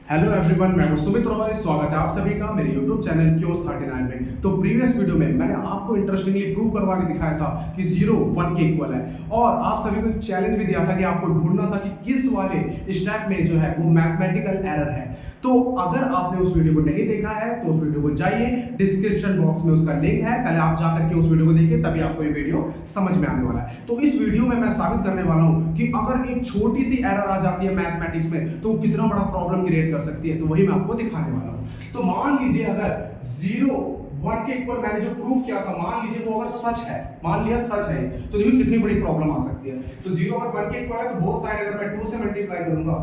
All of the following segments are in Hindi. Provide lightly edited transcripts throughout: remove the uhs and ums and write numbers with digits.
हेलो एवरीवन, मैं हूं सुमित रॉय। स्वागत है आप सभी का मेरे यूट्यूब चैनल क्योस 39 में। तो प्रीवियस वीडियो में मैंने आपको इंटरेस्टिंगली प्रूव करवा के दिखाया था कि 0 1 के इक्वल है, और आप सभी को चैलेंज भी दिया था कि आपको ढूंढना था कि किस वाले स्टेप में जो है वो मैथमेटिकल एरर है। तो अगर आपने उस वीडियो को नहीं देखा है तो उस वीडियो को जाइए, डिस्क्रिप्शन बॉक्स में उसका लिंक है, पहले आप जाकर के उस वीडियो को देखिए, तभी आपको ये वीडियो समझ में आने वाला है। तो इस वीडियो में मैं साबित करने वाला हूं कि अगर एक छोटी सी एरर आ जाती है मैथमेटिक्स में तो कितना बड़ा प्रॉब्लम क्रिएट कर सकती है। तो वही मैं आपको दिखाने वाला हूं। तो मान लीजिए अगर 0 1 के इक्वल मैंने जो प्रूफ किया था, मान लीजिए वो अगर सच है, मान लिया सच है, तो देखिए कितनी बड़ी प्रॉब्लम आ सकती है। तो 0 अगर 1 के इक्वल है तो बोथ साइड अगर मैं 2 से मल्टीप्लाई करूंगा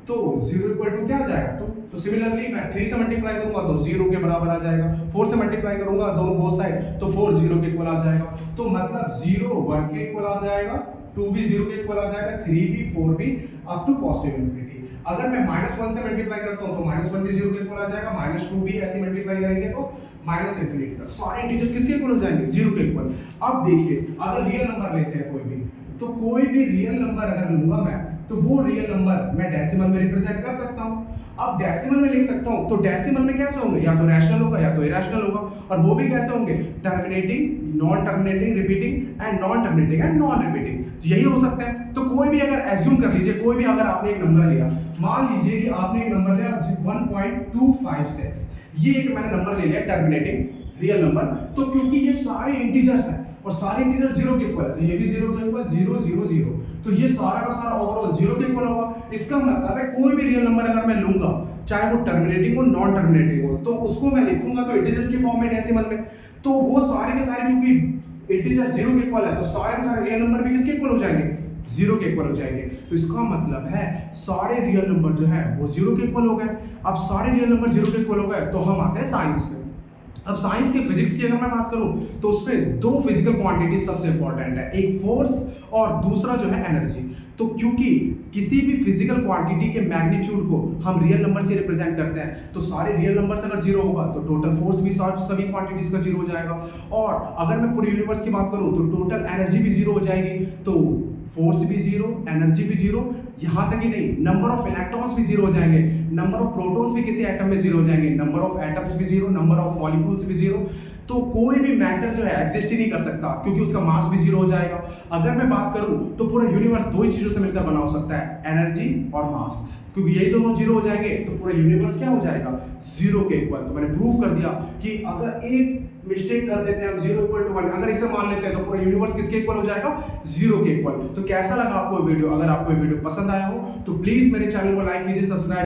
तो 0 इक्वल टू क्या आ जाएगा 2। तो सिमिलरली मैं 3 से मल्टीप्लाई करूंगा तो 0 के बराबर आ जाएगा। 4 से मल्टीप्लाई करूंगा दोनों बोथ साइड तो 4 0 के इक्वल आ जाएगा। तो मतलब 0 1 के इक्वल आ जाएगा, 2 भी 0 के इक्वल आ जाएगा, 3 भी 4 भी अप टू पॉजिटिव इंफिनिटी। अगर मैं -1 से मल्टीप्लाई करता हूं तो -1 भी 0 के इक्वल आ जाएगा, -2 भी ऐसे मल्टीप्लाई करेंगे तो माइनस इंफिनिटी तक सारे इंटीजर्स किसके इक्वल हो जाएंगे 0 के इक्वल। अब देखिए अगर रियल नंबर लेते हैं कोई भी, तो कोई भी रियल नंबर अगर लूंगा मैं तो वो रियल नंबर मैं डेसिमल में रिप्रेजेंट कर सकता हूं। अब डेसिमल में लिख सकता हूं तो डेसिमल में कैसे होंगे, या तो रैशनल होगा या तो इरेशनल होगा, और वो भी कैसे होंगे terminating, non terminating, repeating and non terminating and non repeating, यही हो सकते हैं। तो कोई भी अगर एज्यूम कर लीजिए, कोई भी अगर आपने एक नंबर लिया, मान लीजिए कि आपने एक नंबर लिया 1.256, ये एक मैंने नंबर ले लिया टर्मिनेटिंग रियल नंबर। तो क्योंकि ये सारे इंटीजर्स हैं और सारे इंटीजर 0 के इक्वल है, तो ये भी 0 के इक्वल, 0 0 0, तो ये सारा का सारा ओवरऑल 0 के इक्वल होगा। इसका मतलब है कोई भी रियल नंबर अगर मैं लूंगा, चाहे वो टर्मिनेटिंग हो नॉन टर्मिनेटिंग हो, तो उसको मैं लिखूंगा तो इंटीजर्स की फॉर्म में डेसिमल में, तो वो सारे के सारे क्योंकि इंटीजर 0 के इक्वल है तो सारे के सारे रियल नंबर भी किसके इक्वल हो जाएंगे 0 के इक्वल हो जाएंगे। तो इसका मतलब है सारे रियल नंबर जो है वो 0 के इक्वल हो गए। अब सारे रियल नंबर 0 के इक्वल हो गए तो हम आते हैं साइंस में। अब साइंस के फिजिक्स की अगर मैं बात करूं तो उसमें दो फिजिकल क्वांटिटी सबसे इंपॉर्टेंट है, एक फोर्स और दूसरा जो है एनर्जी। तो क्योंकि किसी भी फिजिकल क्वांटिटी के मैग्नीट्यूड को हम रियल नंबर से रिप्रेजेंट करते हैं, तो सारे रियल नंबर्स अगर 0 होगा तो टोटल फोर्स भी सभी क्वांटिटीज का 0 हो जाएगा, और अगर मैं पूरे यूनिवर्स की बात करूं तो टोटल एनर्जी भी 0 हो जाएगी। तो फोर्स भी 0, एनर्जी भी 0, यहां तक ही नहीं, नंबर ऑफ इलेक्ट्रॉन्स भी 0 हो जाएंगे, नंबर ऑफ प्रोटॉन्स भी किसी एटम में 0 हो जाएंगे, नंबर ऑफ एटम्स भी 0, नंबर ऑफ मॉलिक्यूल्स भी 0। तो कोई भी मैटर जो है एग्जिस्ट ही नहीं कर सकता क्योंकि उसका मास भी 0 हो जाएगा। अगर मैं बात करूं तो पूरा यूनिवर्स दो ही चीजों से मिलकर बना हो सकता है, एनर्जी और मास, क्योंकि यही दोनों 0 हो जाएंगे तो पूरा यूनिवर्स क्या हो जाएगा 0 के इक्वल। तो मैंने प्रूव कर दिया कि अगर एक मिस्टेक कर देते हैं हम 0 इक्वल टू 1, अगर इसे मान लेते हैं तो पूरा यूनिवर्स किसके इक्वल हो जाएगा 0 के इक्वल। तो कैसा लगा आपको वीडियो? अगर आपको वीडियो पसंद आया हो तो प्लीज मेरे चैनल को लाइक कीजिए, सब्सक्राइब